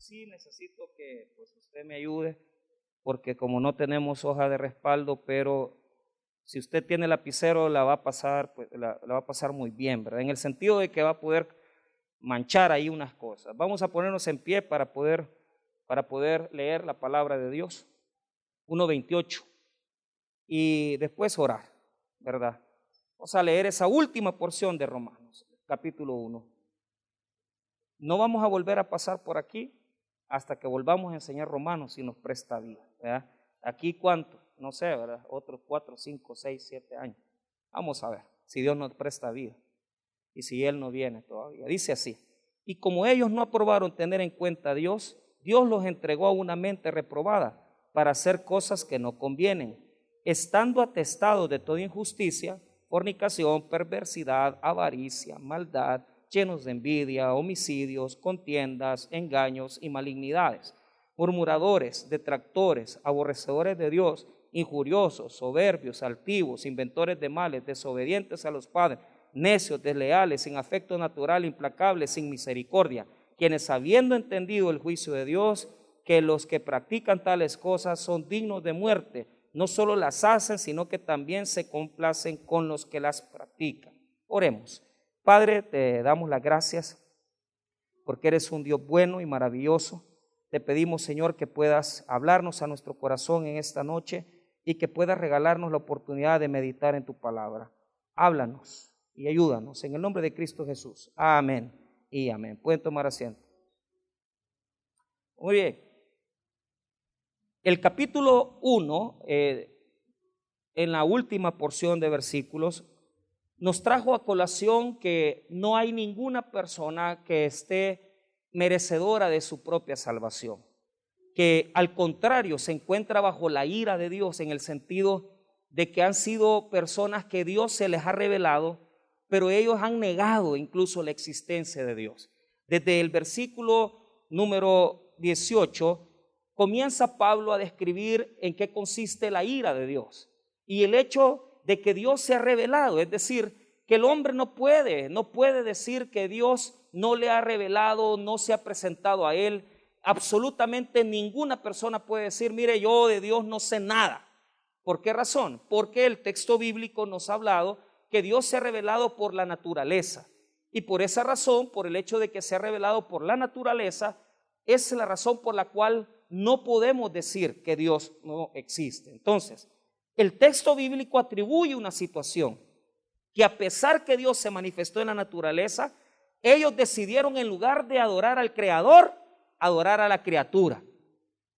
sí necesito que pues, usted me ayude, porque como no tenemos hoja de respaldo, pero si usted tiene lapicero la va a pasar, pues, la va a pasar muy bien, ¿verdad? En el sentido de que va a poder manchar ahí unas cosas. Vamos a ponernos en pie para poder leer la palabra de Dios. 1:28. Y después orar, ¿verdad? Vamos a leer esa última porción de Romanos, capítulo 1. No vamos a volver a pasar por aquí hasta que volvamos a enseñar Romanos si nos presta vida, ¿verdad? Aquí cuánto, no sé, ¿verdad? Otros 4, 5, 6, 7 años. Vamos a ver si Dios nos presta vida y si Él no viene todavía. Dice así: y como ellos no aprobaron tener en cuenta a Dios, Dios los entregó a una mente reprobada para hacer cosas que no convienen, estando atestados de toda injusticia, fornicación, perversidad, avaricia, maldad, llenos de envidia, homicidios, contiendas, engaños y malignidades, murmuradores, detractores, aborrecedores de Dios, injuriosos, soberbios, altivos, inventores de males, desobedientes a los padres, necios, desleales, sin afecto natural, implacables, sin misericordia, quienes habiendo entendido el juicio de Dios, que los que practican tales cosas son dignos de muerte, no solo las hacen, sino que también se complacen con los que las practican. Oremos. Padre, te damos las gracias porque eres un Dios bueno y maravilloso. Te pedimos, Señor, que puedas hablarnos a nuestro corazón en esta noche y que puedas regalarnos la oportunidad de meditar en tu palabra. Háblanos y ayúdanos en el nombre de Cristo Jesús. Amén y amén. Pueden tomar asiento. Muy bien. El capítulo 1, en la última porción de versículos, nos trajo a colación que no hay ninguna persona que esté merecedora de su propia salvación, que al contrario se encuentra bajo la ira de Dios, en el sentido de que han sido personas que Dios se les ha revelado, pero ellos han negado incluso la existencia de Dios. Desde el versículo número 18 comienza Pablo a describir en qué consiste la ira de Dios y el hecho de que Dios se ha revelado, es decir, que el hombre no puede decir que Dios no le ha revelado, no se ha presentado a él. Absolutamente ninguna persona puede decir: mire, yo de Dios no sé nada. ¿Por qué razón? Porque el texto bíblico nos ha hablado que Dios se ha revelado por la naturaleza, y por esa razón, por el hecho de que se ha revelado por la naturaleza, es la razón por la cual no podemos decir que Dios no existe. Entonces, el texto bíblico atribuye una situación que, a pesar que Dios se manifestó en la naturaleza, ellos decidieron, en lugar de adorar al Creador, adorar a la criatura.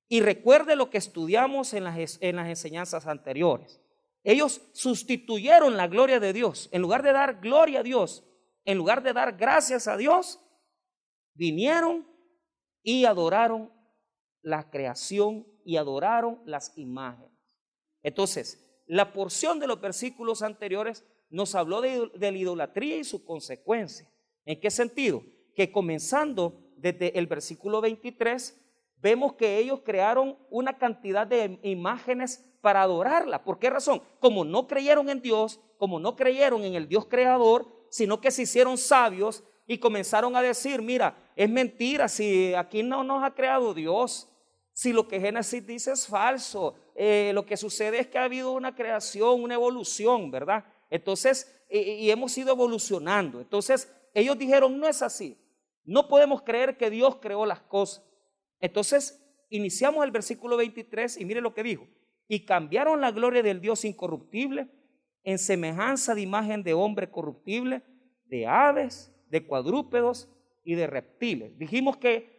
Y recuerde lo que estudiamos en las enseñanzas anteriores. Ellos sustituyeron la gloria de Dios. En lugar de dar gloria a Dios, en lugar de dar gracias a Dios, vinieron y adoraron la creación y adoraron las imágenes. Entonces, la porción de los versículos anteriores nos habló de la idolatría y su consecuencia. ¿En qué sentido? Que comenzando desde el versículo 23, vemos que ellos crearon una cantidad de imágenes para adorarla. ¿Por qué razón? Como no creyeron en Dios, como no creyeron en el Dios creador, sino que se hicieron sabios y comenzaron a decir: mira, es mentira, si aquí no nos ha creado Dios, si lo que Génesis dice es falso, lo que sucede es que ha habido una creación, una evolución, ¿verdad? Entonces, y hemos ido evolucionando. Entonces, ellos dijeron: no es así, no podemos creer que Dios creó las cosas. Entonces, iniciamos el versículo 23 y mire lo que dijo: y cambiaron la gloria del Dios incorruptible en semejanza de imagen de hombre corruptible, de aves, de cuadrúpedos y de reptiles. Dijimos que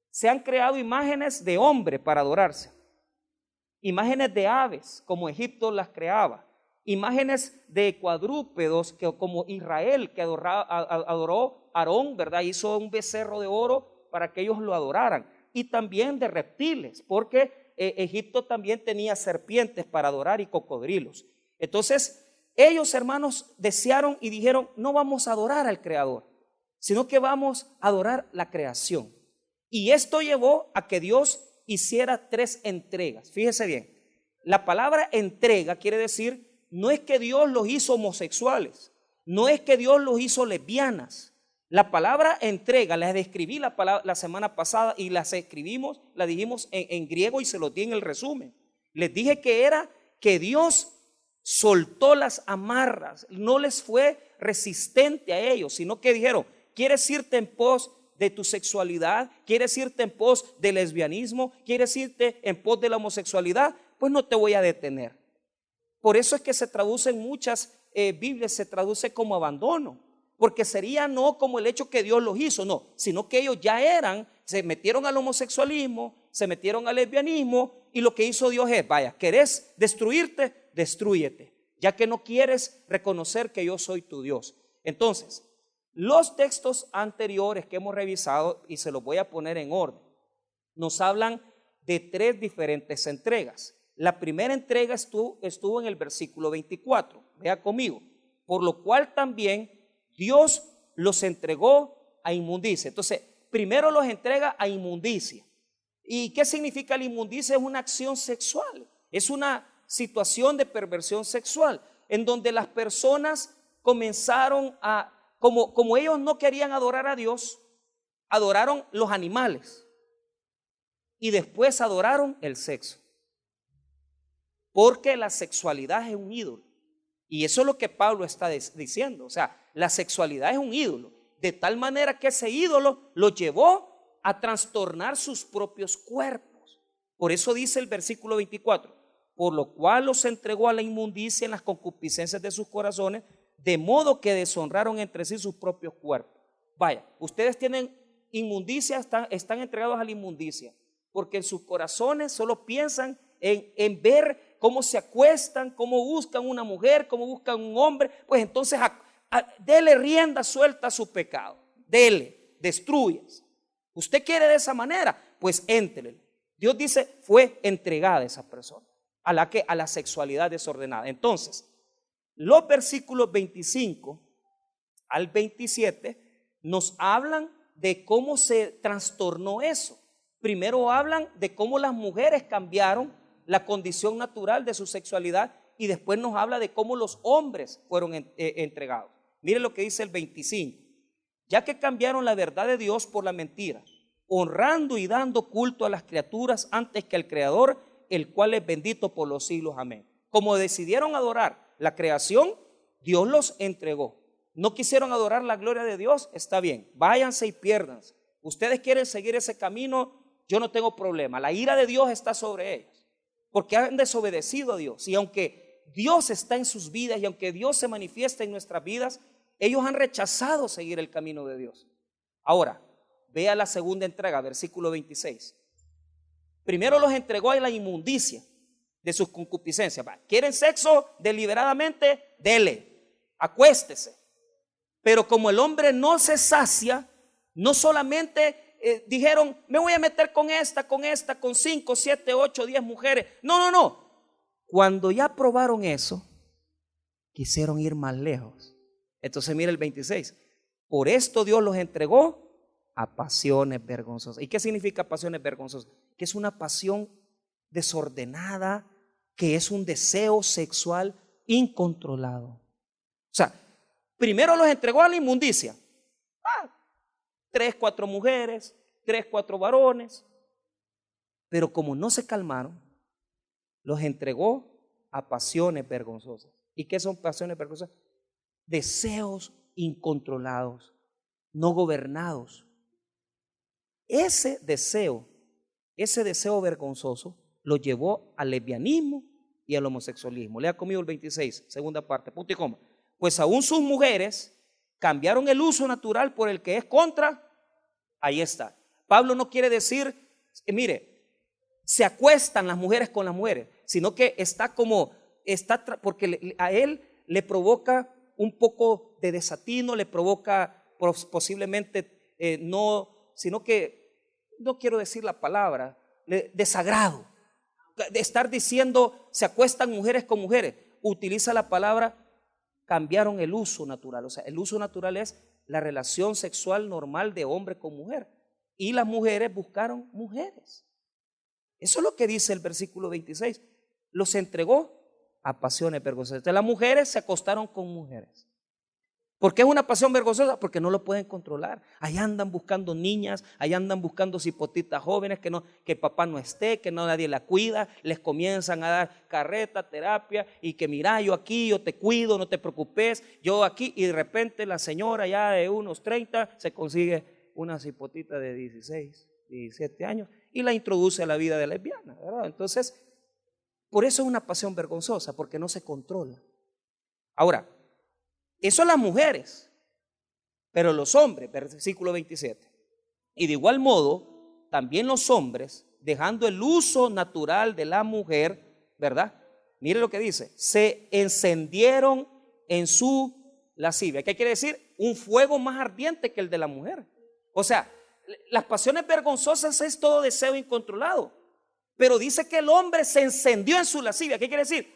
se han creado imágenes de hombre para adorarse, imágenes de aves como Egipto las creaba, imágenes de cuadrúpedos que, como Israel, que adoró Aarón, ¿verdad? Hizo un becerro de oro para que ellos lo adoraran, y también de reptiles, porque Egipto también tenía serpientes para adorar y cocodrilos. Entonces ellos, hermanos, desearon y dijeron: no vamos a adorar al Creador, sino que vamos a adorar la creación. Y esto llevó a que Dios hiciera 3 entregas. Fíjese bien, la palabra entrega quiere decir, no es que Dios los hizo homosexuales, no es que Dios los hizo lesbianas, La palabra entrega, la describí la semana pasada y las escribimos, la dijimos en griego y se lo di en el resumen. Les dije que era que Dios soltó las amarras, no les fue resistente a ellos, sino que dijeron: ¿quieres irte en pos de tu sexualidad? ¿Quieres irte en pos del lesbianismo? ¿Quieres irte en pos de la homosexualidad? Pues no te voy a detener. Por eso es que se traduce en muchas Biblias, se traduce como abandono, porque sería no como el hecho que Dios los hizo, no, sino que ellos ya se metieron al homosexualismo, se metieron al lesbianismo, y lo que hizo Dios es: vaya, ¿querés destruirte? Destrúyete, ya que no quieres reconocer que yo soy tu Dios. Entonces, los textos anteriores que hemos revisado, y se los voy a poner en orden, nos hablan de 3 diferentes entregas. La primera entrega estuvo en el versículo 24, vea conmigo: por lo cual también Dios los entregó a inmundicia. Entonces, primero los entrega a inmundicia. ¿Y qué significa la inmundicia? Es una acción sexual, es una situación de perversión sexual, en donde las personas comenzaron a, como ellos no querían adorar a Dios, adoraron los animales y después adoraron el sexo, porque la sexualidad es un ídolo. Y eso es lo que Pablo está diciendo. O sea, la sexualidad es un ídolo, de tal manera que ese ídolo lo llevó a trastornar sus propios cuerpos. Por eso dice el versículo 24: por lo cual los entregó a la inmundicia en las concupiscencias de sus corazones, de modo que deshonraron entre sí sus propios cuerpos. Vaya, ustedes tienen inmundicia, están entregados a la inmundicia, porque en sus corazones solo piensan en ver cómo se acuestan, cómo buscan una mujer, cómo buscan un hombre. Pues entonces dele rienda suelta a su pecado, dele, destruyas. ¿Usted quiere de esa manera? Pues éntrele. Dios dice: fue entregada esa persona a la sexualidad desordenada. Entonces, los versículos 25 al 27 nos hablan de cómo se trastornó eso. Primero hablan de cómo las mujeres cambiaron la condición natural de su sexualidad, y después nos habla de cómo los hombres fueron entregados. Miren lo que dice el 25: ya que cambiaron la verdad de Dios por la mentira, honrando y dando culto a las criaturas antes que al Creador, el cual es bendito por los siglos. Amén. Como decidieron adorar la creación, Dios los entregó. No quisieron adorar la gloria de Dios, está bien, váyanse y piérdanse. Ustedes quieren seguir ese camino, yo no tengo problema. La ira de Dios está sobre ellos, porque han desobedecido a Dios. Y aunque Dios está en sus vidas y aunque Dios se manifiesta en nuestras vidas, ellos han rechazado seguir el camino de Dios. Ahora, vea la segunda entrega, versículo 26. Primero los entregó a la inmundicia de sus concupiscencias. ¿Quieren sexo deliberadamente? Dele, acuéstese. Pero como el hombre no se sacia, no solamente dijeron: me voy a meter con esta, con 5, 7, 8, 10 mujeres. No. Cuando ya probaron eso, quisieron ir más lejos. Entonces mira el 26: por esto Dios los entregó a pasiones vergonzosas. ¿Y qué significa pasiones vergonzosas? Que es una pasión desordenada, que es un deseo sexual incontrolado. O sea, primero los entregó a la inmundicia. 3, 4 mujeres, 3, 4 varones. Pero como no se calmaron, los entregó a pasiones vergonzosas. ¿Y qué son pasiones vergonzosas? Deseos incontrolados, no gobernados. Ese deseo vergonzoso lo llevó al lesbianismo y al homosexualismo. Lea conmigo el 26, segunda parte, punto y coma. Pues aún sus mujeres cambiaron el uso natural por el que es contra. Ahí está. Pablo no quiere decir, mire, se acuestan las mujeres con las mujeres, sino que porque a él le provoca un poco de desatino, le provoca posiblemente sino quiero decir la palabra, desagrado, de estar diciendo se acuestan mujeres con mujeres. Utiliza la palabra cambiaron el uso natural. O sea, el uso natural es la relación sexual normal de hombre con mujer, y las mujeres buscaron mujeres. Eso es lo que dice el versículo 26. Los entregó a pasiones vergonzosas. Entonces, las mujeres se acostaron con mujeres. ¿Por qué es una pasión vergonzosa? Porque no lo pueden controlar. Ahí andan buscando niñas, ahí andan buscando cipotitas jóvenes que papá no esté, que no nadie la cuida. Les comienzan a dar carreta, terapia y que mira, yo aquí, yo te cuido, no te preocupes, yo aquí. Y de repente la señora ya de unos 30 se consigue una cipotita de 16, 17 años y la introduce a la vida de lesbiana, ¿verdad? Entonces, por eso es una pasión vergonzosa, porque no se controla. Ahora, eso las mujeres, pero los hombres, versículo 27. Y de igual modo, también los hombres, dejando el uso natural de la mujer, ¿verdad? Mire lo que dice, se encendieron en su lascivia. ¿Qué quiere decir? Un fuego más ardiente que el de la mujer. O sea, las pasiones vergonzosas es todo deseo incontrolado. Pero dice que el hombre se encendió en su lascivia. ¿Qué quiere decir?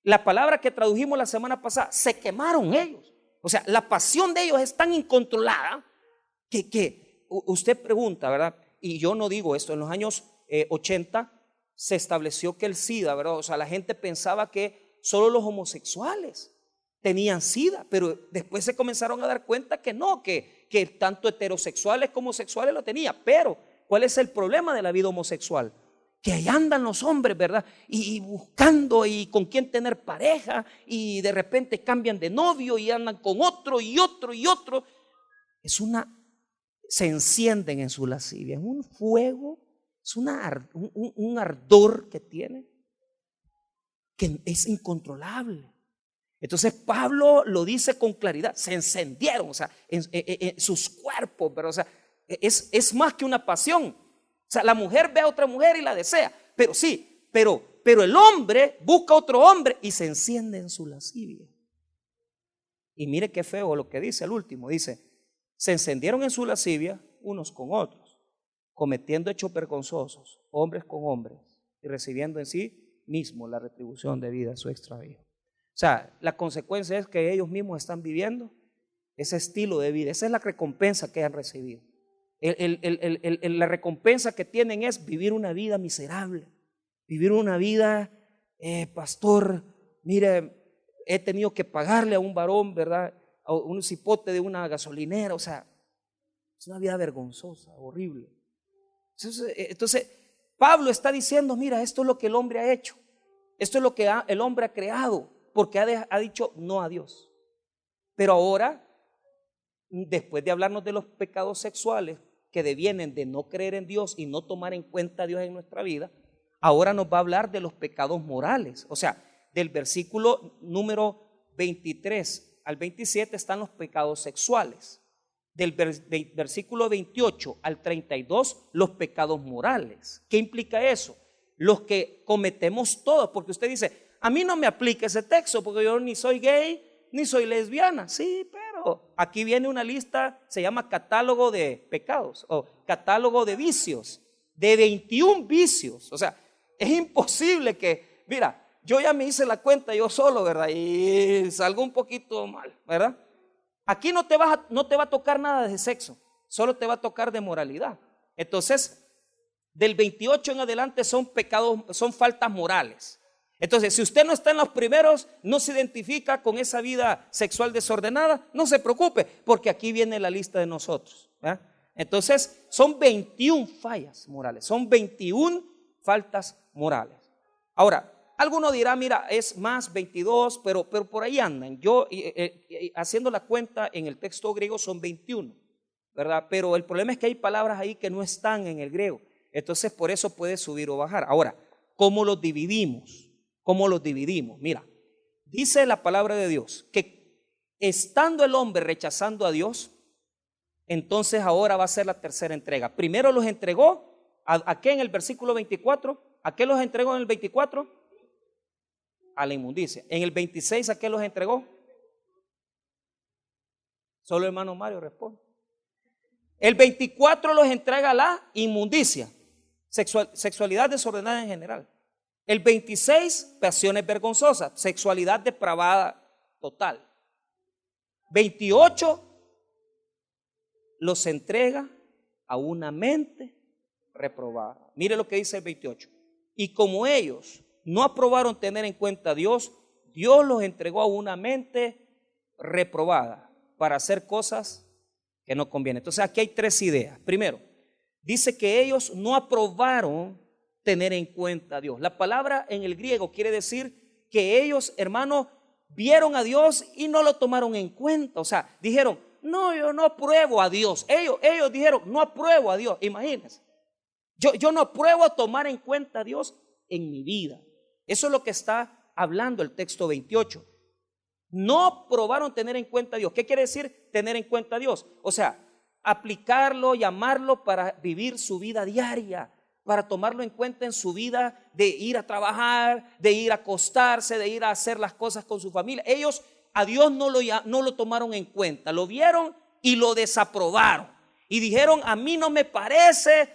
La palabra que tradujimos la semana pasada, se quemaron ellos. O sea, la pasión de ellos es tan incontrolada que usted pregunta, ¿verdad? Y yo no digo esto, en los años 80 se estableció que el SIDA, ¿verdad? O sea, la gente pensaba que solo los homosexuales tenían SIDA, pero después se comenzaron a dar cuenta que no, que tanto heterosexuales como sexuales lo tenían. Pero, ¿cuál es el problema de la vida homosexual? Que ahí andan los hombres, ¿verdad? Y buscando y con quién tener pareja, y de repente cambian de novio y andan con otro y otro y otro. Se encienden en su lascivia, es un fuego, es un ardor que tiene, que es incontrolable. Entonces Pablo lo dice con claridad, se encendieron, o sea, en sus cuerpos, pero o sea, es más que una pasión. O sea, la mujer ve a otra mujer y la desea, pero sí, pero el hombre busca a otro hombre y se enciende en su lascivia. Y mire qué feo lo que dice el último, dice, se encendieron en su lascivia unos con otros, cometiendo hechos vergonzosos, hombres con hombres, y recibiendo en sí mismo la retribución debida a su extravío. O sea, la consecuencia es que ellos mismos están viviendo ese estilo de vida, esa es la recompensa que han recibido. La recompensa que tienen es vivir una vida miserable, vivir una vida, pastor, mire, he tenido que pagarle a un varón, ¿verdad? A un cipote de una gasolinera, o sea, es una vida vergonzosa, horrible. Entonces, Pablo está diciendo, mira, esto es lo que el hombre ha hecho, esto es lo que el hombre ha creado, porque ha dicho no a Dios. Pero ahora, después de hablarnos de los pecados sexuales que devienen de no creer en Dios y no tomar en cuenta a Dios en nuestra vida, ahora nos va a hablar de los pecados morales. O sea, del versículo número 23 al 27 están los pecados sexuales. Del versículo 28 al 32, los pecados morales. ¿Qué implica eso? Los que cometemos todos, porque usted dice, a mí no me aplica ese texto porque yo ni soy gay ni soy lesbiana. Sí, pero aquí viene una lista, se llama catálogo de pecados o catálogo de vicios, de 21 vicios. O sea, es imposible que, mira, yo ya me hice la cuenta yo solo, ¿verdad? Y salgo un poquito mal, ¿verdad? Aquí no te va a tocar nada de sexo, solo te va a tocar de moralidad. Entonces, del 28 en adelante son pecados, son faltas morales. Entonces, si usted no está en los primeros, no se identifica con esa vida sexual desordenada, no se preocupe, porque aquí viene la lista de nosotros, ¿verdad? Entonces, son 21 fallas morales, son 21 faltas morales. Ahora, alguno dirá, mira, es más 22, pero por ahí andan. Yo, haciendo la cuenta en el texto griego, son 21, ¿verdad? Pero el problema es que hay palabras ahí que no están en el griego. Entonces, por eso puede subir o bajar. Ahora, ¿cómo los dividimos? ¿Cómo los dividimos? Mira, dice la palabra de Dios que estando el hombre rechazando a Dios, entonces ahora va a ser la tercera entrega. Primero los entregó, ¿a qué en el versículo 24? ¿A qué los entregó en el 24? A la inmundicia. En el 26, ¿a qué los entregó? Solo el hermano Mario responde. El 24 los entrega a la inmundicia, sexualidad desordenada en general. El 26, pasiones vergonzosas, sexualidad depravada total. 28, los entrega a una mente reprobada. Mire lo que dice el 28. Y como ellos no aprobaron tener en cuenta a Dios, Dios los entregó a una mente reprobada. para hacer cosas que no convienen. Entonces aquí hay tres ideas. Primero, dice que ellos no aprobaron tener en cuenta a Dios. La palabra en el griego quiere decir que ellos, hermanos, vieron a Dios y no lo tomaron en cuenta. O sea, dijeron, no, yo no apruebo a Dios. Ellos dijeron, no apruebo a Dios. Imagínense. Yo no apruebo tomar en cuenta a Dios en mi vida. Eso es lo que está hablando el texto 28. No probaron tener en cuenta a Dios. ¿Qué quiere decir tener en cuenta a Dios? O sea, aplicarlo, llamarlo para vivir su vida diaria, para tomarlo en cuenta en su vida de ir a trabajar, de ir a acostarse, de ir a hacer las cosas con su familia. Ellos a Dios no lo tomaron en cuenta, lo vieron y lo desaprobaron. Y dijeron, a mí no me parece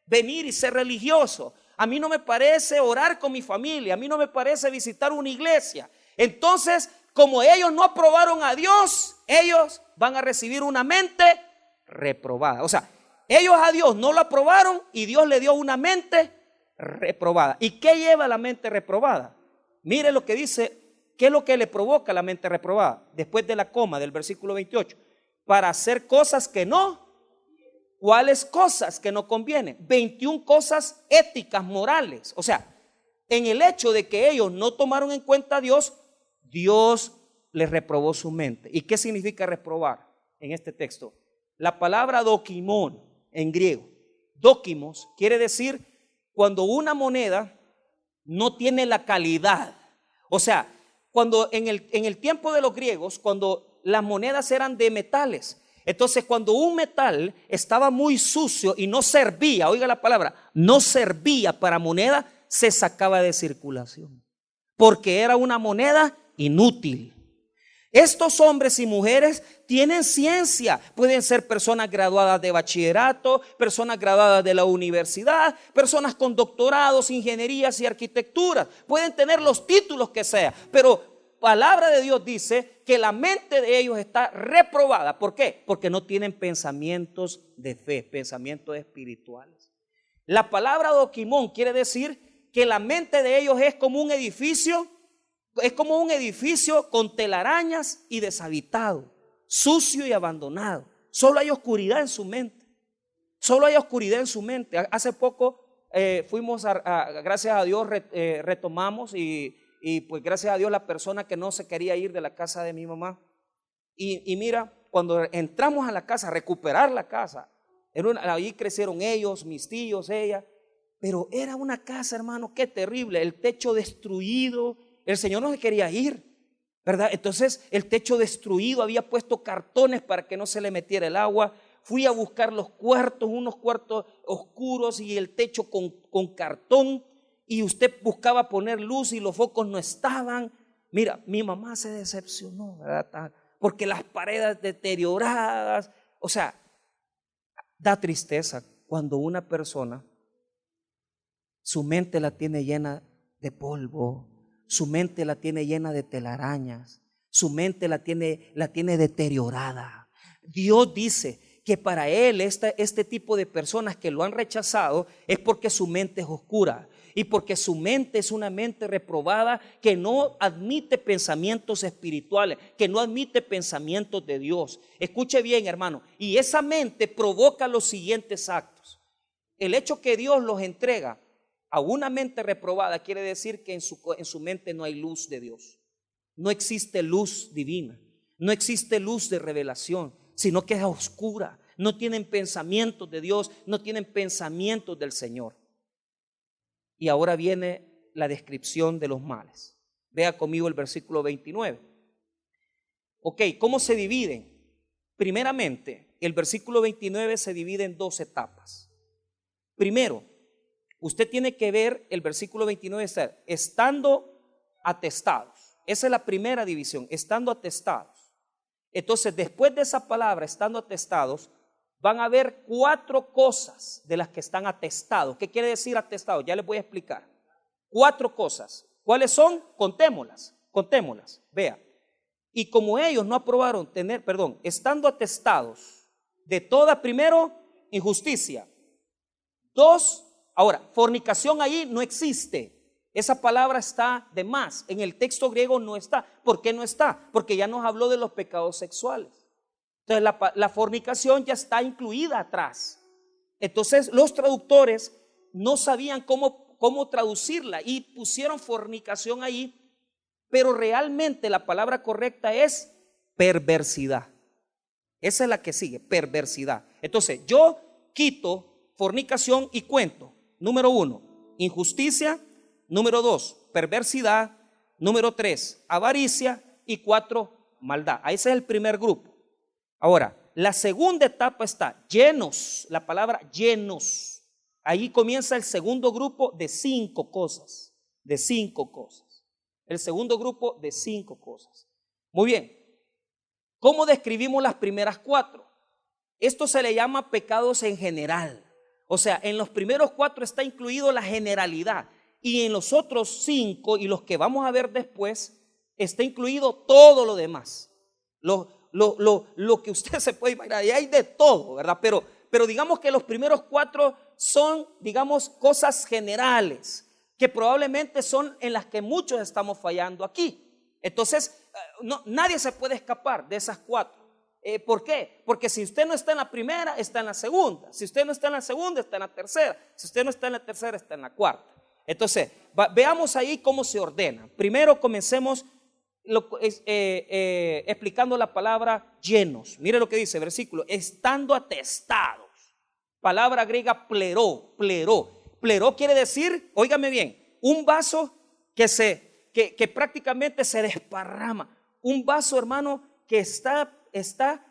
venir y ser religioso, a mí no me parece orar con mi familia, a mí no me parece visitar una iglesia. Entonces, como ellos no aprobaron a Dios, ellos van a recibir una mente reprobada. O sea, ellos a Dios no lo aprobaron y Dios le dio una mente reprobada. ¿Y qué lleva la mente reprobada? Mire lo que dice, ¿qué es lo que le provoca la mente reprobada? Después de la coma del versículo 28. Para hacer cosas que no. ¿Cuáles cosas que no convienen? 21 cosas éticas, morales. O sea, en el hecho de que ellos no tomaron en cuenta a Dios, Dios les reprobó su mente. ¿Y qué significa reprobar en este texto? La palabra dokimón en griego, dokimos, quiere decir cuando una moneda no tiene la calidad. O sea, cuando en el tiempo de los griegos, cuando las monedas eran de metales, entonces cuando un metal estaba muy sucio y no servía, oiga la palabra, no servía para moneda, se sacaba de circulación, porque era una moneda inútil. Estos hombres y mujeres tienen ciencia, pueden ser personas graduadas de bachillerato, personas graduadas de la universidad, personas con doctorados, ingenierías y arquitecturas, pueden tener los títulos que sea, pero palabra de Dios dice que la mente de ellos está reprobada. ¿Por qué? Porque no tienen pensamientos de fe, pensamientos espirituales. La palabra dokimón quiere decir que la mente de ellos es como un edificio con telarañas y deshabitado, sucio y abandonado. Solo hay oscuridad en su mente. Solo hay oscuridad en su mente. Hace poco fuimos gracias a Dios retomamos y pues gracias a Dios la persona que no se quería ir de la casa de mi mamá. Y mira, cuando entramos a la casa, a recuperar la casa, ahí crecieron ellos, mis tíos, ella. Pero era una casa, hermano, qué terrible, el techo destruido. El Señor no se quería ir, ¿verdad? Entonces el techo destruido, había puesto cartones para que no se le metiera el agua. Fui a buscar los cuartos, unos cuartos oscuros y el techo con cartón. Y usted buscaba poner luz y los focos no estaban. Mira, mi mamá se decepcionó, ¿verdad? Porque las paredes deterioradas. O sea, da tristeza cuando una persona, su mente la tiene llena de polvo. Su mente la tiene llena de telarañas. Su mente la tiene deteriorada. Dios dice que para Él este tipo de personas que lo han rechazado es porque su mente es oscura y porque su mente es una mente reprobada que no admite pensamientos espirituales, que no admite pensamientos de Dios. Escuche bien, hermano, y esa mente provoca los siguientes actos. El hecho que Dios los entrega a una mente reprobada quiere decir que en su mente no hay luz de Dios. No existe luz divina, no existe luz de revelación, sino que es oscura. No tienen pensamientos de Dios, no tienen pensamientos del Señor. Y ahora viene la descripción de los males. Vea conmigo el versículo 29. Ok, ¿cómo se dividen? Primeramente, el versículo 29 se divide en dos etapas. Primero, usted tiene que ver el versículo 29, estando atestados. Esa es la primera división, estando atestados. Entonces, después de esa palabra, estando atestados, van a haber 4 cosas de las que están atestados. ¿Qué quiere decir atestados? Ya les voy a explicar. 4 cosas. ¿Cuáles son? Contémoslas. Vea. Y como ellos no aprobaron estando atestados de toda, primero, injusticia. 2, ahora, fornicación ahí no existe. Esa palabra está de más. En el texto griego no está. ¿Por qué no está? Porque ya nos habló de los pecados sexuales. Entonces la fornicación ya está incluida atrás. Entonces los traductores no sabían cómo traducirla y pusieron fornicación ahí, pero realmente la palabra correcta es perversidad. Esa es la que sigue, perversidad. Entonces yo quito fornicación y cuento: número 1, injusticia; número 2, perversidad; número 3, avaricia; y 4, maldad. Ese es el primer grupo. Ahora, la segunda etapa está llenos, la palabra llenos. Ahí comienza el segundo grupo de 5 cosas, de 5 cosas. El segundo grupo de 5 cosas. Muy bien. ¿Cómo describimos las primeras 4? Esto se le llama pecados en general. O sea, en los primeros 4 está incluido la generalidad, y en los otros 5 y los que vamos a ver después está incluido todo lo demás. Lo que usted se puede imaginar, y hay de todo, ¿verdad? Pero digamos que los primeros 4 son, digamos, cosas generales, que probablemente son en las que muchos estamos fallando aquí. Entonces, nadie se puede escapar de esas 4. ¿Por qué? Porque si usted no está en la primera, está en la segunda. Si usted no está en la segunda, está en la tercera. Si usted no está en la tercera, está en la cuarta. Entonces, veamos ahí cómo se ordena. Primero comencemos explicando la palabra llenos. Mire lo que dice el versículo: estando atestados. Palabra griega pleró. Pleró quiere decir, óigame bien, un vaso que prácticamente se desparrama. Un vaso, hermano, que está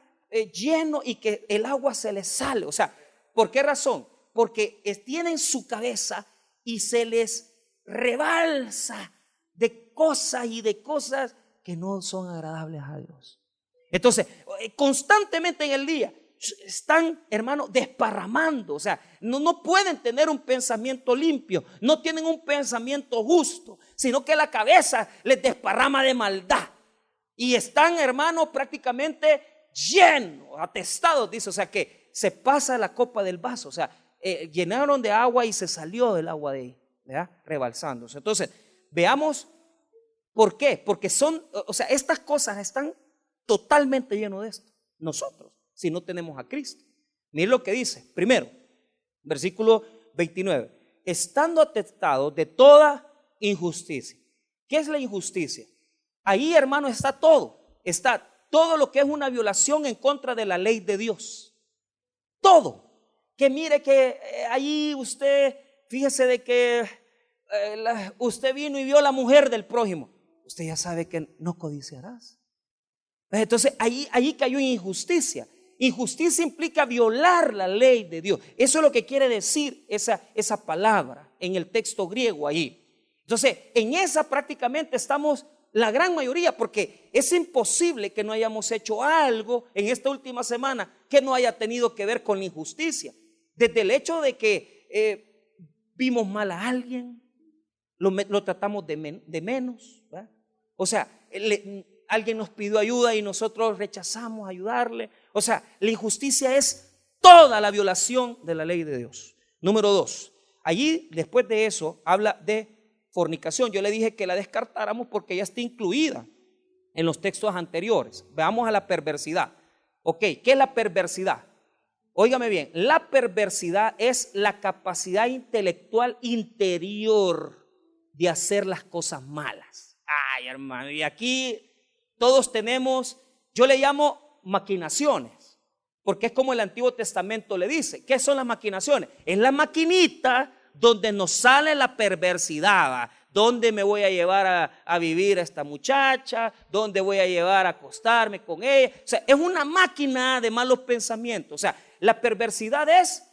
lleno y que el agua se le sale. O sea, ¿por qué razón? Porque tienen su cabeza y se les rebalsa de cosas que no son agradables a Dios. Entonces, constantemente en el día están, hermano, desparramando. O sea, no pueden tener un pensamiento limpio, no tienen un pensamiento justo, sino que la cabeza les desparrama de maldad. Y están, hermano, prácticamente llenos, atestados, dice. O sea, que se pasa la copa del vaso. O sea, llenaron de agua y se salió del agua de ahí, ¿verdad? Rebalsándose. Entonces, veamos por qué. Porque estas cosas están totalmente llenos de esto. Nosotros, si no tenemos a Cristo. Miren lo que dice. Primero, versículo 29. Estando atestados de toda injusticia. ¿Qué es la injusticia? Ahí, hermano, está todo lo que es una violación en contra de la ley de Dios. Todo. Que mire que ahí usted, fíjese de que usted vino y vio a la mujer del prójimo. Usted ya sabe que no codiciarás. Entonces ahí cayó en injusticia. Injusticia implica violar la ley de Dios. Eso es lo que quiere decir esa palabra en el texto griego ahí. Entonces, en esa prácticamente estamos la gran mayoría, porque es imposible que no hayamos hecho algo en esta última semana que no haya tenido que ver con la injusticia. Desde el hecho de que vimos mal a alguien, lo tratamos de menos, ¿verdad? O sea, alguien nos pidió ayuda y nosotros rechazamos ayudarle. O sea, la injusticia es toda la violación de la ley de Dios. Número 2, allí después de eso habla de fornicación. Yo le dije que la descartáramos porque ya está incluida en los textos anteriores. Veamos a la perversidad. Ok, ¿qué es la perversidad? Óigame bien, la perversidad es la capacidad intelectual interior de hacer las cosas malas. Ay, hermano, y aquí todos tenemos, yo le llamo maquinaciones, porque es como el Antiguo Testamento le dice. ¿Qué son las maquinaciones? Es la maquinita donde nos sale la perversidad, ¿va? ¿Dónde me voy a llevar a vivir a esta muchacha? ¿Dónde voy a llevar a acostarme con ella? O sea, es una máquina de malos pensamientos. O sea, la perversidad es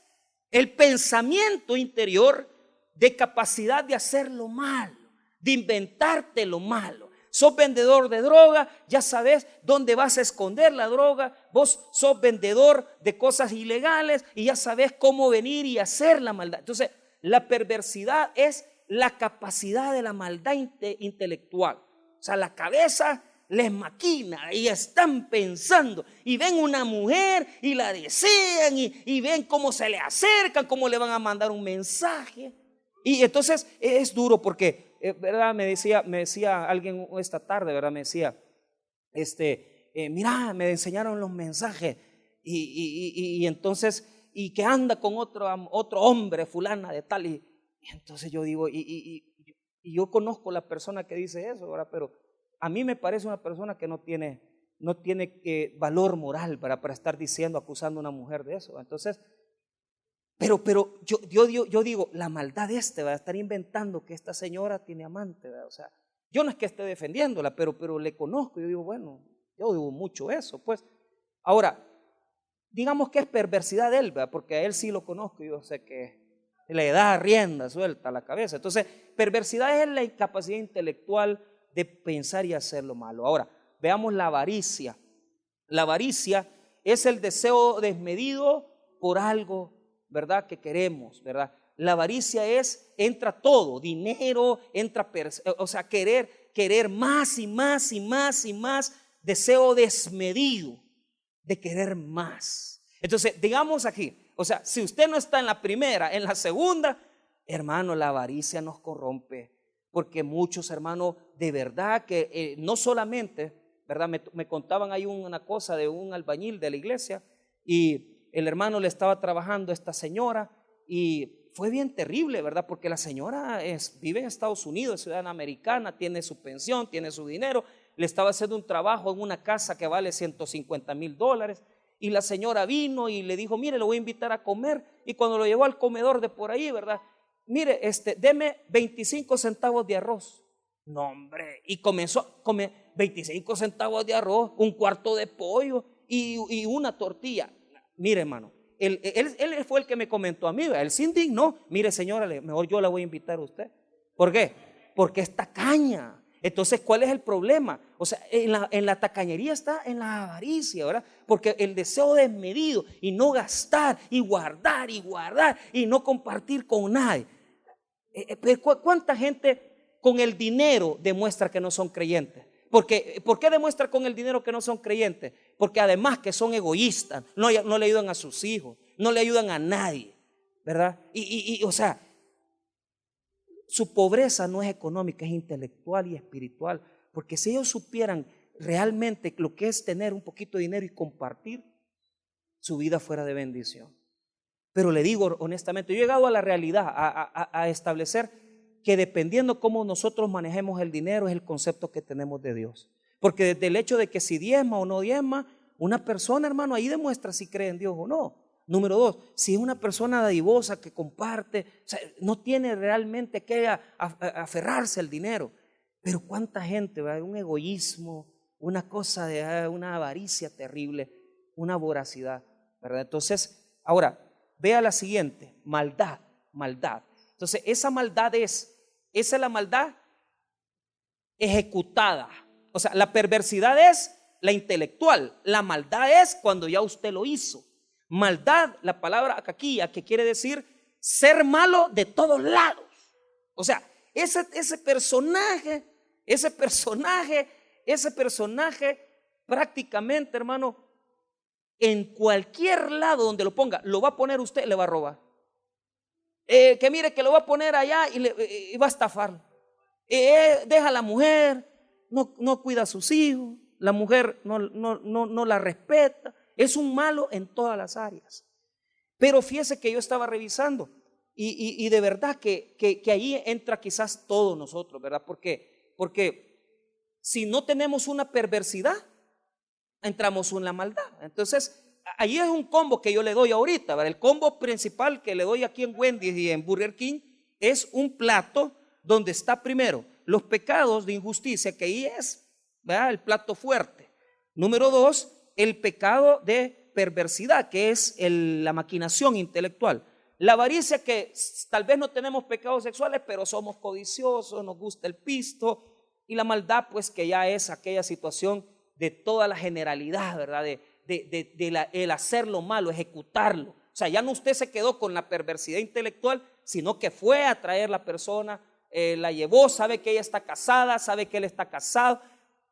el pensamiento interior de capacidad de hacer lo malo, de inventarte lo malo. Sos vendedor de droga, ya sabes dónde vas a esconder la droga. Vos sos vendedor de cosas ilegales y ya sabes cómo venir y hacer la maldad. Entonces, la perversidad es la capacidad de la maldad intelectual. O sea, la cabeza les maquina y están pensando y ven una mujer y la desean y ven cómo se le acercan, cómo le van a mandar un mensaje. Y entonces es duro porque, ¿verdad? Me decía alguien esta tarde, ¿verdad? Me decía, mira, me enseñaron los mensajes y entonces, y que anda con otro hombre, fulana de tal, y entonces yo digo, y yo conozco la persona que dice eso, ¿verdad? Pero a mí me parece una persona que no tiene valor moral para estar diciendo, acusando a una mujer de eso. Entonces, pero yo digo, la maldad va a estar inventando que esta señora tiene amante, ¿verdad? O sea, yo no es que esté defendiéndola, pero le conozco, yo digo, bueno, yo digo mucho eso, pues. Ahora, digamos que es perversidad de él, ¿verdad? Porque a él sí lo conozco, yo sé que le da rienda suelta a la cabeza. Entonces, perversidad es la incapacidad intelectual de pensar y hacer lo malo. Ahora, veamos la avaricia. La avaricia es el deseo desmedido por algo, ¿verdad?, que queremos, ¿verdad? La avaricia entra todo, dinero, o sea, querer más y más y más y más, deseo desmedido de querer más. Entonces, digamos aquí, o sea, si usted no está en la primera, en la segunda, hermano, la avaricia nos corrompe, porque muchos, hermanos, de verdad que no solamente, ¿verdad? Me contaban ahí una cosa de un albañil de la iglesia, y el hermano le estaba trabajando a esta señora, y fue bien terrible, ¿verdad? Porque la señora vive en Estados Unidos, es ciudadana americana, tiene su pensión, tiene su dinero, le estaba haciendo un trabajo en una casa que vale $150,000, y la señora vino y le dijo, mire, lo voy a invitar a comer, y cuando lo llevó al comedor de por ahí, ¿verdad? Mire, deme 25 centavos de arroz. No, hombre, y comenzó a comer 25 centavos de arroz, un cuarto de pollo y una tortilla. Mire, hermano, él fue el que me comentó a mí, él se indignó. Mire, señora, mejor yo la voy a invitar a usted. ¿Por qué? Porque es tacaña. Entonces, ¿cuál es el problema? O sea, en la tacañería está en la avaricia, ¿verdad? Porque el deseo desmedido y no gastar y guardar y no compartir con nadie. ¿Cuánta gente con el dinero demuestra que no son creyentes? ¿Por qué demuestra con el dinero que no son creyentes? Porque además que son egoístas, no le ayudan a sus hijos, no le ayudan a nadie, ¿verdad? O sea, su pobreza no es económica, es intelectual y espiritual. Porque si ellos supieran realmente lo que es tener un poquito de dinero y compartir, su vida fuera de bendición. Pero le digo honestamente, yo he llegado a la realidad, a establecer que dependiendo cómo nosotros manejemos el dinero es el concepto que tenemos de Dios. Porque desde el hecho de que si diezma o no diezma, una persona, hermano, ahí demuestra si cree en Dios o no. Número dos, si es una persona dadivosa que comparte, o sea, no tiene realmente que aferrarse al dinero. Pero cuánta gente, ¿verdad? Un egoísmo, una cosa de una avaricia terrible, una voracidad, ¿verdad? Entonces, ahora, vea la siguiente, maldad. Entonces, esa es la maldad ejecutada. O sea, la perversidad es la intelectual, la maldad es cuando ya usted lo hizo. Maldad, la palabra akakia, que quiere decir ser malo de todos lados. O sea, ese personaje prácticamente, hermano, en cualquier lado donde lo ponga, lo va a poner usted, le va a robar. Que mire que lo va a poner allá y va a estafar. Deja a la mujer, no cuida a sus hijos, la mujer no la respeta. Es un malo en todas las áreas. Pero fíjese que yo estaba revisando y de verdad que ahí entra quizás todos nosotros, ¿verdad? Porque si no tenemos una perversidad, entramos en la maldad. Entonces, ahí es un combo que yo le doy ahorita, ¿verdad? El combo principal que le doy aquí en Wendy's y en Burger King es un plato donde está primero los pecados de injusticia, que ahí es, ¿verdad?, el plato fuerte. Número dos, el pecado de perversidad, que es la maquinación intelectual. La avaricia, que tal vez no tenemos pecados sexuales, pero somos codiciosos, nos gusta el pisto. Y la maldad, pues, que ya es aquella situación de toda la generalidad, ¿verdad? El hacer lo malo, ejecutarlo. O sea, ya no usted se quedó con la perversidad intelectual, sino que fue a traer la persona, la llevó, sabe que ella está casada, sabe que él está casado,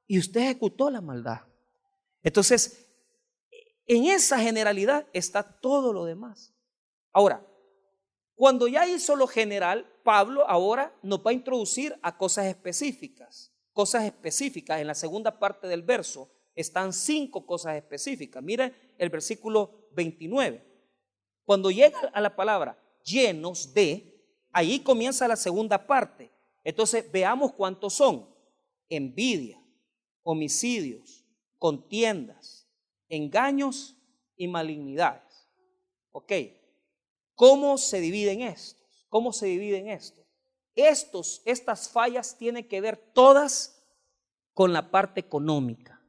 y usted ejecutó la maldad. Entonces, en esa generalidad está todo lo demás. Ahora, cuando ya hizo lo general, Pablo ahora nos va a introducir a cosas específicas en la segunda parte del verso, están 5 cosas específicas. Mire el versículo 29. Cuando llega a la palabra llenos de, ahí comienza la segunda parte. Entonces veamos cuántos son: envidia, homicidios, contiendas, engaños y malignidades. Ok, ¿cómo se dividen estos? ¿Cómo se dividen estos? Estas fallas tienen que ver todas con la parte económica.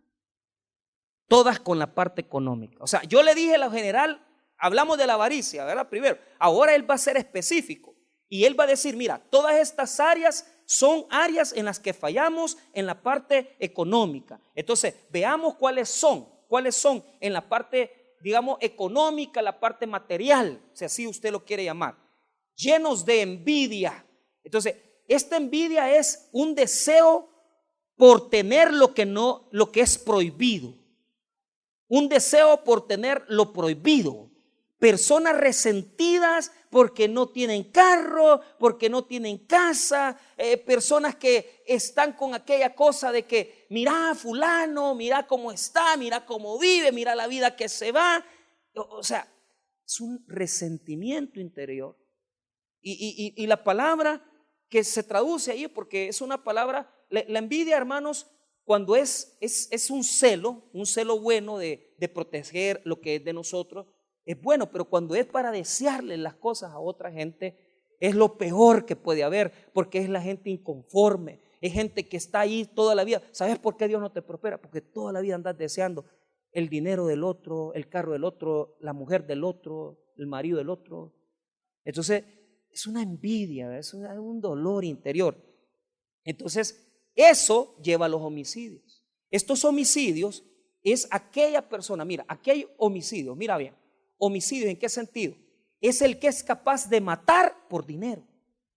Todas con la parte económica. O sea, yo le dije a lo general, hablamos de la avaricia, ¿verdad? Primero, ahora él va a ser específico y él va a decir, mira, todas estas áreas son áreas en las que fallamos en la parte económica. Entonces, veamos cuáles son en la parte, digamos, económica, la parte material, si así usted lo quiere llamar. Llenos de envidia. Entonces, esta envidia es un deseo por tener lo que es prohibido. Un deseo por tener lo prohibido. Personas resentidas porque no tienen carro, porque no tienen casa, personas que están con aquella cosa de que mira a fulano, mira cómo está, mira cómo vive, mira la vida que se va. O sea, es un resentimiento interior. Y la palabra que se traduce ahí, porque es una palabra, la envidia, hermanos, cuando es un celo bueno de proteger lo que es de nosotros, es bueno, pero cuando es para desearle las cosas a otra gente, es lo peor que puede haber, porque es la gente inconforme, es gente que está ahí toda la vida. ¿Sabes por qué Dios no te prospera? Porque toda la vida andas deseando el dinero del otro, el carro del otro, la mujer del otro, el marido del otro. Entonces, es una envidia, es un dolor interior. Entonces, eso lleva a los homicidios. Estos homicidios es aquella persona, mira, aquí hay homicidios, mira bien, homicidios, ¿en qué sentido? Es el que es capaz de matar por dinero.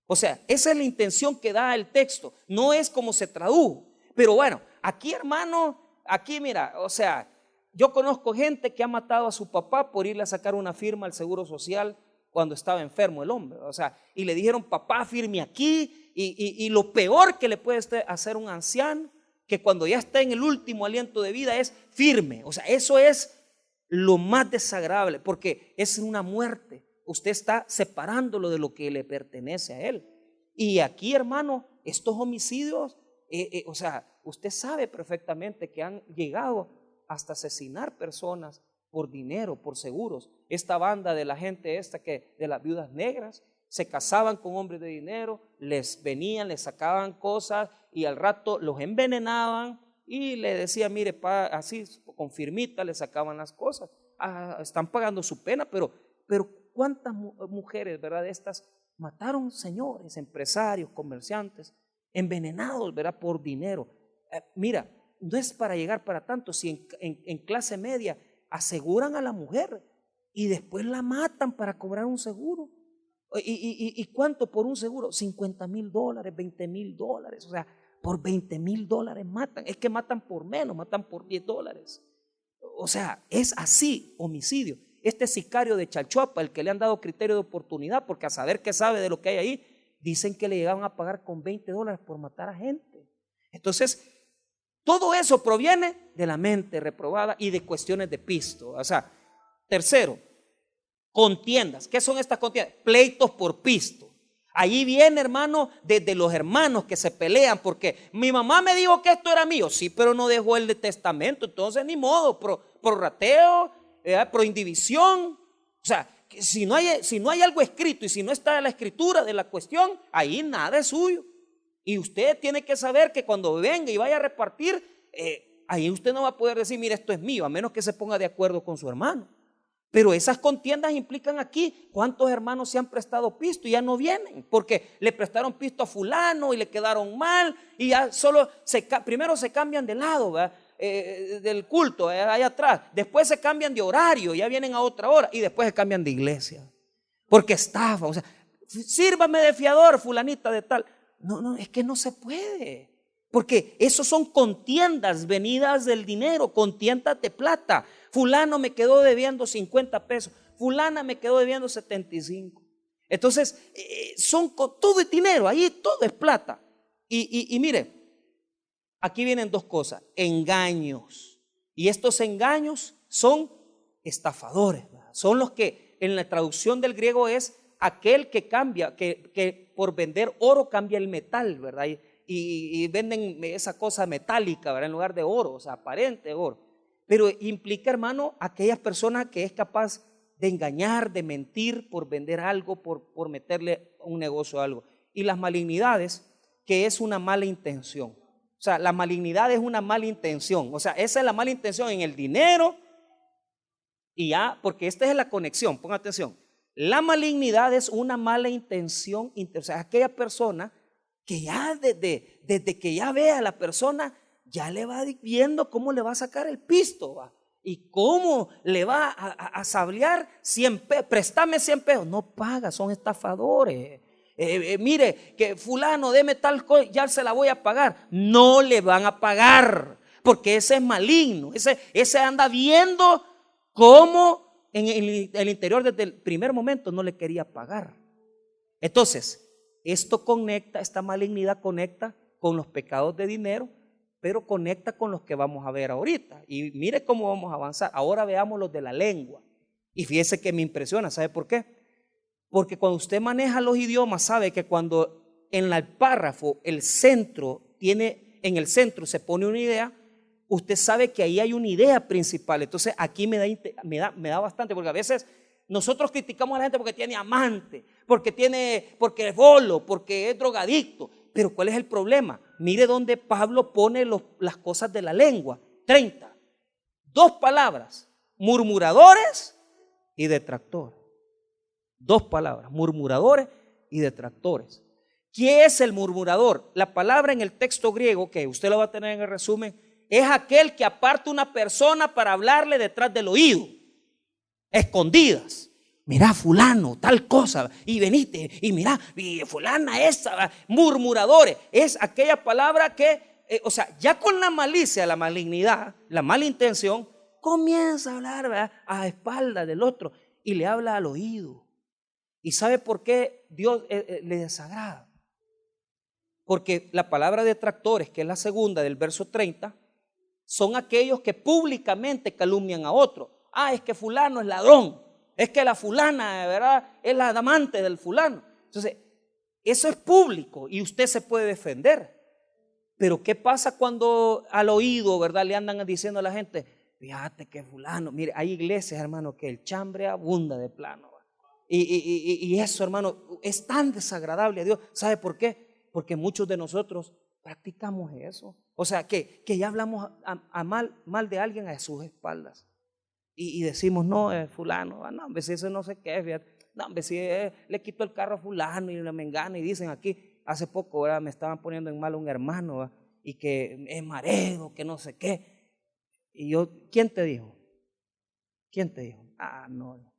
O sea, esa es la intención que da el texto, no es como se tradujo. Pero bueno, aquí, hermano, aquí mira, o sea, yo conozco gente que ha matado a su papá por irle a sacar una firma al Seguro Social cuando estaba enfermo el hombre, o sea, y le dijeron, papá, firme aquí, y lo peor que le puede hacer un anciano, que cuando ya está en el último aliento de vida, es firme. O sea, eso es lo más desagradable, porque es una muerte. Usted está separándolo de lo que le pertenece a él. Y aquí, hermano, estos homicidios, o sea, usted sabe perfectamente que han llegado hasta asesinar personas por dinero, por seguros. Esta banda de la gente de las viudas negras, se casaban con hombres de dinero, les venían, les sacaban cosas y al rato los envenenaban y le decían, mire, así con firmita le sacaban las cosas. Están pagando su pena, pero ¿cuántas mujeres, verdad, estas mataron señores, empresarios, comerciantes, envenenados, verdad, por dinero? Mira, no es para llegar para tanto. Si en clase media aseguran a la mujer y después la matan para cobrar un seguro. ¿Y cuánto por un seguro? $50,000, $20,000. O sea, por $20,000 matan. Es que matan por menos, matan por $10. O sea, es así, homicidio. Este sicario de Chalchuapa, el que le han dado criterio de oportunidad, porque a saber qué sabe de lo que hay ahí, dicen que le llegaban a pagar con $20 por matar a gente. Entonces, todo eso proviene de la mente reprobada y de cuestiones de pisto. O sea, tercero, contiendas. ¿Qué son estas contiendas? Pleitos por pisto. Allí viene, hermano, desde los hermanos que se pelean porque mi mamá me dijo que esto era mío. Sí, pero no dejó el testamento. Entonces, ni modo, prorrateo, proindivisión. O sea, si no hay algo escrito y si no está la escritura de la cuestión, ahí nada es suyo. Y usted tiene que saber que cuando venga y vaya a repartir, ahí usted no va a poder decir, mira, esto es mío, a menos que se ponga de acuerdo con su hermano. Pero esas contiendas implican aquí cuántos hermanos se han prestado pisto y ya no vienen, porque le prestaron pisto a fulano y le quedaron mal y ya solo primero se cambian de lado, del culto, allá atrás, después se cambian de horario, ya vienen a otra hora y después se cambian de iglesia, porque estafa, o sea, sírvame de fiador, fulanita de tal. No, es que no se puede, porque esos son contiendas venidas del dinero, contiendas de plata. Fulano me quedó debiendo 50 pesos, fulana me quedó debiendo 75. Entonces, todo es dinero, ahí todo es plata. Y mire, aquí vienen dos cosas: engaños. Y estos engaños son estafadores, ¿verdad? Son los que en la traducción del griego es aquel que cambia, que por vender oro cambia el metal, ¿verdad? Y venden esa cosa metálica, ¿verdad? En lugar de oro, o sea, aparente oro. Pero implica, hermano, aquellas personas que es capaz de engañar, de mentir por vender algo, por meterle un negocio a algo. Y las malignidades, que es una mala intención. O sea, la malignidad es una mala intención. O sea, esa es la mala intención en el dinero. Y ya, porque esta es la conexión, ponga atención. La malignidad es una mala intención, o sea, aquella persona que ya desde que ya ve a la persona, ya le va viendo cómo le va a sacar el pisto, ¿va? Y cómo le va a sablear 100 pesos, préstame 100 pesos, no paga, son estafadores. Mire, que fulano, deme tal cosa, ya se la voy a pagar. No le van a pagar, porque ese es maligno, ese anda viendo cómo en el interior desde el primer momento no le quería pagar. Entonces, esto conecta, esta malignidad conecta con los pecados de dinero, pero conecta con los que vamos a ver ahorita. Y mire cómo vamos a avanzar. Ahora veamos los de la lengua. Y fíjese que me impresiona, ¿sabe por qué? Porque cuando usted maneja los idiomas, sabe que cuando en el párrafo en el centro se pone una idea, usted sabe que ahí hay una idea principal. Entonces aquí me da bastante, porque a veces nosotros criticamos a la gente porque tiene amante, porque es bolo, porque es drogadicto. Pero ¿cuál es el problema? Mire dónde Pablo pone las cosas de la lengua. 30. 2 palabras: murmuradores y detractores. 2 palabras: murmuradores y detractores. ¿Quién es el murmurador? La palabra en el texto griego, que usted lo va a tener en el resumen, es aquel que aparta una persona para hablarle detrás del oído, escondidas. Mirá, fulano, tal cosa, y venite, y mirá, y fulana esa, murmuradores. Es aquella palabra que, o sea, ya con la malicia, la malignidad, la mala intención, comienza a hablar, ¿verdad?, a espaldas del otro y le habla al oído. ¿Y sabe por qué Dios le desagrada? Porque la palabra detractores, que es la segunda del verso 30, son aquellos que públicamente calumnian a otro. Es que fulano es ladrón, es que la fulana, ¿verdad?, es la amante del fulano. Entonces, eso es público y usted se puede defender. Pero ¿qué pasa cuando al oído, ¿verdad?, le andan diciendo a la gente: fíjate que fulano, mire, hay iglesias, hermano, que el chambre abunda de plano. Y eso, hermano, es tan desagradable a Dios. ¿Sabe por qué? Porque muchos de nosotros practicamos eso. O sea, que ya hablamos mal de alguien a sus espaldas. Y decimos: no, fulano, no, hombre, si eso no sé qué, fíjate. No, hombre, si le quito el carro a fulano y le mengana. Y dicen aquí, hace poco, ¿verdad?, me estaban poniendo en mal un hermano, ¿verdad?, y que es mareo, que no sé qué. Y yo: ¿quién te dijo? ¿Quién te dijo? No.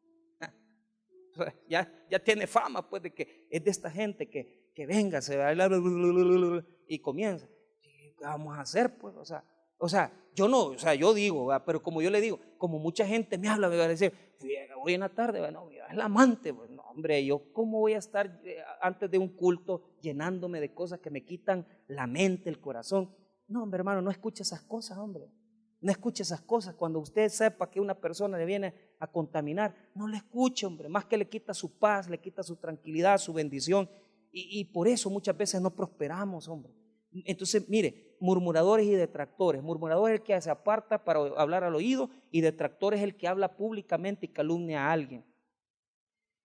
Ya tiene fama, pues, de que es de esta gente que venga, se va y comienza. ¿Qué vamos a hacer, pues? O sea, yo no, o sea, yo digo, ¿verdad?, pero como yo le digo, como mucha gente me habla, me va a decir: hoy en la tarde, ¿verdad?, no, es la amante. Pues, no, hombre, yo cómo voy a estar antes de un culto llenándome de cosas que me quitan la mente, el corazón. No, hombre, hermano, no escuche esas cosas, hombre. No escuche esas cosas. Cuando usted sepa que una persona le viene a contaminar, no le escuche, hombre. Más que le quita su paz, le quita su tranquilidad, su bendición. Y por eso muchas veces no prosperamos, hombre. Entonces, mire, murmuradores y detractores. Murmurador es el que se aparta para hablar al oído, y detractor es el que habla públicamente y calumnia a alguien.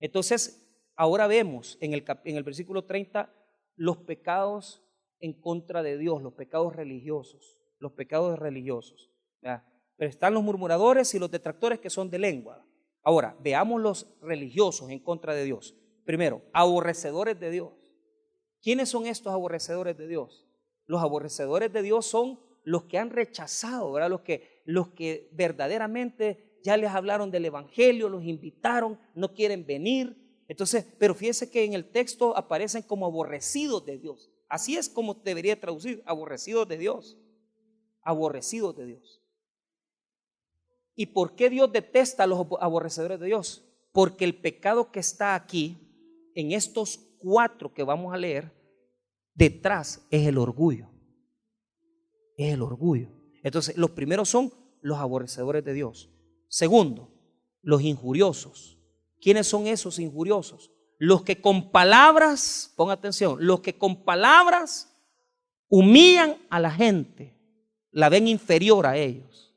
Entonces, ahora vemos en el versículo 30 los pecados en contra de Dios, los pecados religiosos. Los pecados religiosos. ¿Verdad? Pero están los murmuradores y los detractores, que son de lengua. Ahora, veamos los religiosos en contra de Dios. Primero, aborrecedores de Dios. ¿Quiénes son estos aborrecedores de Dios? Los aborrecedores de Dios son los que han rechazado, ¿verdad?, los que verdaderamente ya les hablaron del evangelio, los invitaron, no quieren venir. Entonces, pero fíjese que en el texto aparecen como aborrecidos de Dios. Así es como debería traducir: aborrecidos de Dios. Aborrecidos de Dios. ¿Y por qué Dios detesta a los aborrecedores de Dios? Porque el pecado que está aquí, en estos 4 que vamos a leer, detrás es el orgullo. Es el orgullo. Entonces, los primeros son los aborrecedores de Dios. Segundo, los injuriosos. ¿Quiénes son esos injuriosos? Los que con palabras, ponga atención, los que con palabras humillan a la gente, la ven inferior a ellos,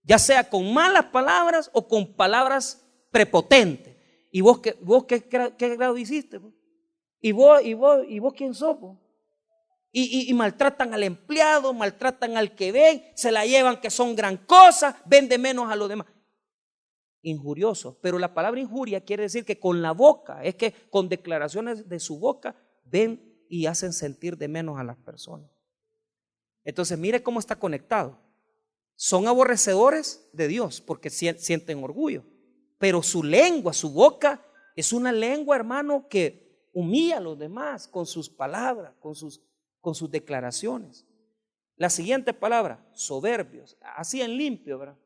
ya sea con malas palabras o con palabras prepotentes. ¿Y vos qué grado hiciste? ¿Y vos quién sos? Y maltratan al empleado, maltratan al que ven, se la llevan que son gran cosa, ven de menos a los demás. Injuriosos. Pero la palabra injuria quiere decir que con la boca, es que con declaraciones de su boca ven y hacen sentir de menos a las personas. Entonces mire cómo está conectado. Son aborrecedores de Dios porque sienten orgullo, pero su lengua, su boca es una lengua, hermano, que humilla a los demás con sus palabras, con sus declaraciones. La siguiente palabra, soberbios, así en limpio, ¿verdad?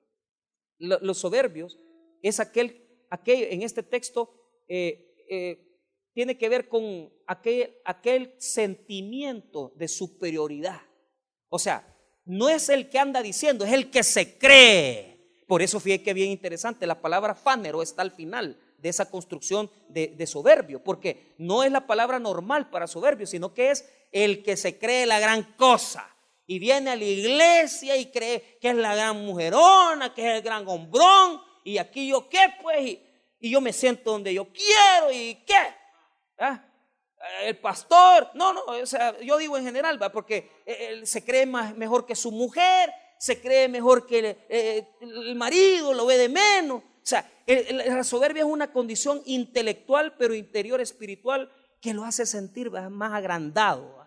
Los soberbios es aquel en este texto tiene que ver con aquel sentimiento de superioridad. O sea, no es el que anda diciendo, es el que se cree. Por eso fíjate que bien interesante, la palabra fánero está al final de esa construcción de soberbio, porque no es la palabra normal para soberbio, sino que es el que se cree la gran cosa y viene a la iglesia y cree que es la gran mujerona, que es el gran hombrón, y aquí yo qué pues, y yo me siento donde yo quiero, y qué, ¿ah? El pastor, no, o sea, yo digo en general, ¿va? Porque él se cree mejor que su mujer, se cree mejor que el marido, lo ve de menos. O sea, la soberbia es una condición intelectual, pero interior espiritual, que lo hace sentir más agrandado.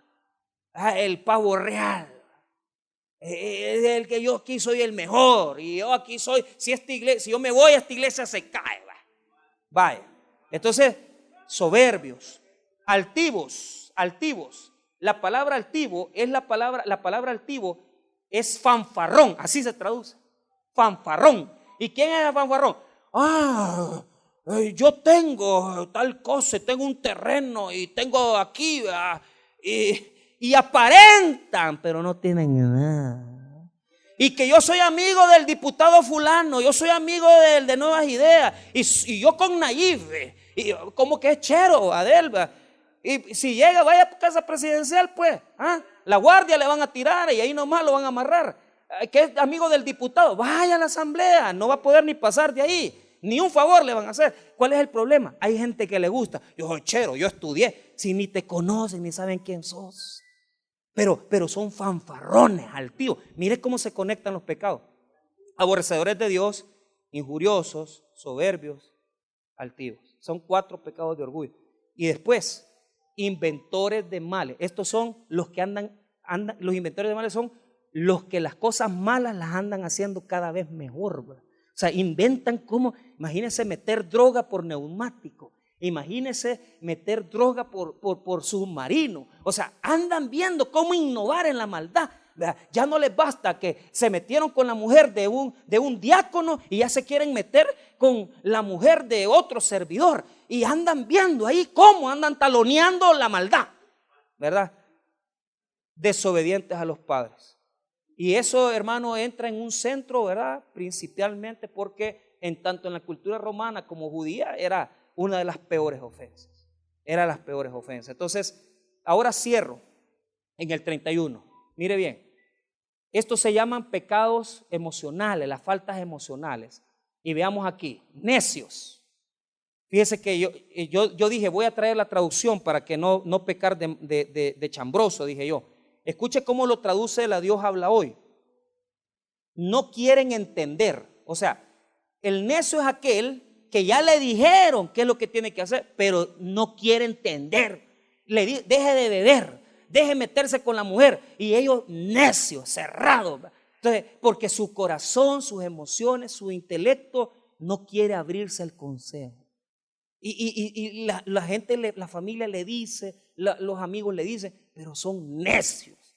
El pavo real. Es el que yo aquí soy el mejor, y yo aquí soy, si yo me voy a esta iglesia se cae. Vaya. Entonces, soberbios. Altivos. La palabra altivo es la palabra altivo es fanfarrón, así se traduce. Fanfarrón. ¿Y quién es el fanfarrón? Yo tengo tal cosa, tengo un terreno y tengo aquí, y aparentan, pero no tienen nada. Y que yo soy amigo del diputado fulano, yo soy amigo del de Nuevas Ideas, y yo con Nayib, y como que es chero, Adelba. Y si llega, vaya a casa presidencial, pues, la guardia le van a tirar y ahí nomás lo van a amarrar. Que es amigo del diputado, vaya a la asamblea, no va a poder ni pasar de ahí, ni un favor le van a hacer. ¿Cuál es el problema? Hay gente que le gusta, yo soy chero, yo estudié, si ni te conocen ni saben quién sos, pero son fanfarrones, altivos. Mire cómo se conectan los pecados: aborrecedores de Dios, injuriosos, soberbios, altivos. Son 4 pecados de orgullo. Y después, inventores de males. Estos son los que los inventores de males son los que las cosas malas las andan haciendo cada vez mejor, ¿verdad? O sea, inventan cómo, imagínense meter droga por neumático, imagínense meter droga por submarino. O sea, andan viendo cómo innovar en la maldad, ¿verdad? Ya no les basta que se metieron con la mujer de un diácono y ya se quieren meter con la mujer de otro servidor. Y andan viendo ahí cómo andan taloneando la maldad, ¿verdad? Desobedientes a los padres. Y eso, hermano, entra en un centro, ¿verdad? Principalmente porque tanto en la cultura romana como judía era una de las peores ofensas. Era las peores ofensas. Entonces, ahora cierro en el 31. Mire bien, estos se llaman pecados emocionales, las faltas emocionales. Y veamos aquí, necios. Fíjese que yo dije, voy a traer la traducción para que no pecar de chambroso, dije yo. Escuche cómo lo traduce la Dios habla hoy. No quieren entender. O sea, el necio es aquel que ya le dijeron qué es lo que tiene que hacer, pero no quiere entender. Deje de beber, deje meterse con la mujer. Y ellos necios, cerrados. Entonces, porque su corazón, sus emociones, su intelecto no quiere abrirse al consejo. Y la gente, la familia le dice, los amigos le dicen, pero son necios.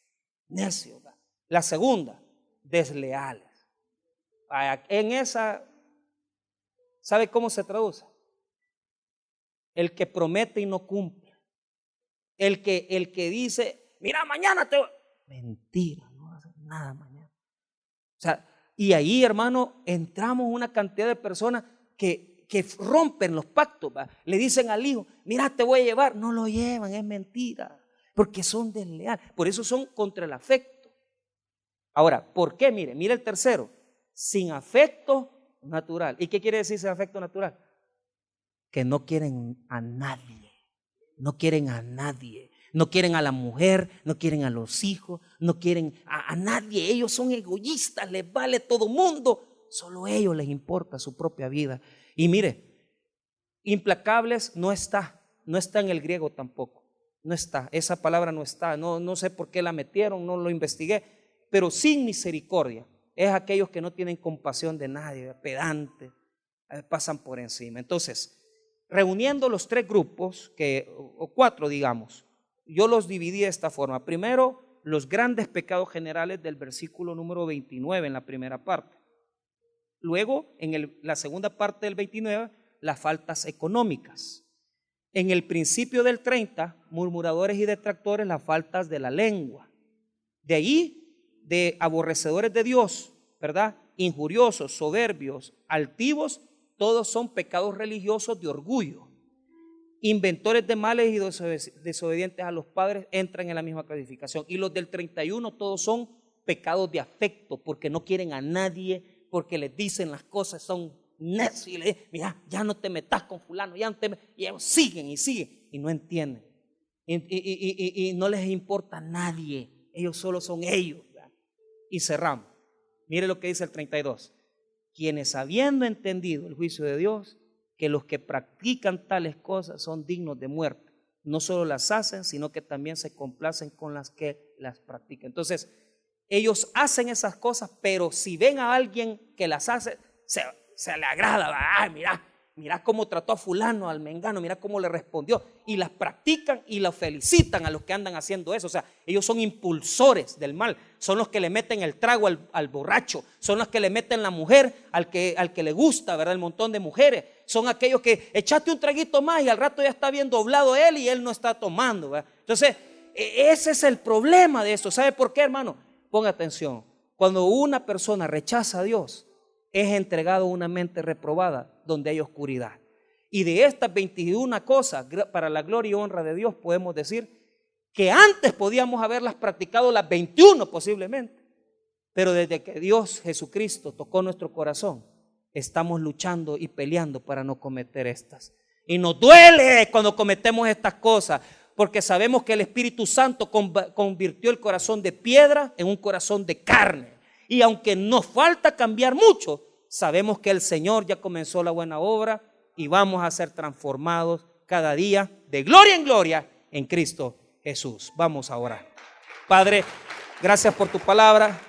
La segunda, desleales. En esa, ¿sabe cómo se traduce? El que promete y no cumple. El que dice, mira, mañana te voy. Mentira, no va a hacer nada mañana. O sea, Y ahí, hermano, entramos una cantidad de personas que rompen los pactos, ¿va? Le dicen al hijo, mira, te voy a llevar. No lo llevan, es mentira, porque son desleales. Por eso son contra el afecto. Ahora, ¿por qué? Mire el tercero, sin afecto natural. ¿Y qué quiere decir sin afecto natural? Que no quieren a nadie, no quieren a nadie. No quieren a la mujer, no quieren a los hijos, no quieren a nadie. Ellos son egoístas, les vale todo mundo. Solo a ellos les importa su propia vida. Y mire, implacables no está en el griego tampoco. No está, esa palabra no está. No sé por qué la metieron, no lo investigué. Pero sin misericordia es aquellos que no tienen compasión de nadie, pedantes, pasan por encima. Entonces, reuniendo los tres grupos, o cuatro digamos, yo los dividí de esta forma. Primero, los grandes pecados generales del versículo número 29 en la primera parte. Luego, en la segunda parte del 29, las faltas económicas. En el principio del 30, murmuradores y detractores, las faltas de la lengua. De ahí, de aborrecedores de Dios, ¿verdad? Injuriosos, soberbios, altivos, todos son pecados religiosos de orgullo. Inventores de males y desobedientes a los padres entran en la misma clasificación. Y los del 31 todos son pecados de afecto, porque no quieren a nadie, porque les dicen las cosas, son necios y les dicen, mira, ya no te metas con fulano, y ellos siguen y no entienden. Y no les importa a nadie, ellos solo son ellos, ¿verdad? Y cerramos. Mire lo que dice el 32. Quienes habiendo entendido el juicio de Dios, que los que practican tales cosas son dignos de muerte, no solo las hacen, sino que también se complacen con las que las practican. Entonces, ellos hacen esas cosas, pero si ven a alguien que las hace, se le agrada. Ay, mira cómo trató a fulano, al mengano, mira cómo le respondió, y las practican y los felicitan a los que andan haciendo eso. O sea, ellos son impulsores del mal, son los que le meten el trago al borracho, son los que le meten la mujer al que le gusta, ¿verdad? El montón de mujeres, son aquellos que echaste un traguito más y al rato ya está bien doblado él y él no está tomando, ¿verdad? Entonces, ese es el problema de esto. ¿Sabe por qué, hermano? Ponga atención, cuando una persona rechaza a Dios, es entregado a una mente reprobada donde hay oscuridad. Y de estas 21 cosas, para la gloria y honra de Dios, podemos decir que antes podíamos haberlas practicado las 21 posiblemente, pero desde que Dios Jesucristo tocó nuestro corazón, estamos luchando y peleando para no cometer estas. Y nos duele cuando cometemos estas cosas, porque sabemos que el Espíritu Santo convirtió el corazón de piedra en un corazón de carne. Y aunque nos falta cambiar mucho, sabemos que el Señor ya comenzó la buena obra y vamos a ser transformados cada día de gloria en gloria en Cristo Jesús. Vamos a orar. Padre, gracias por tu palabra.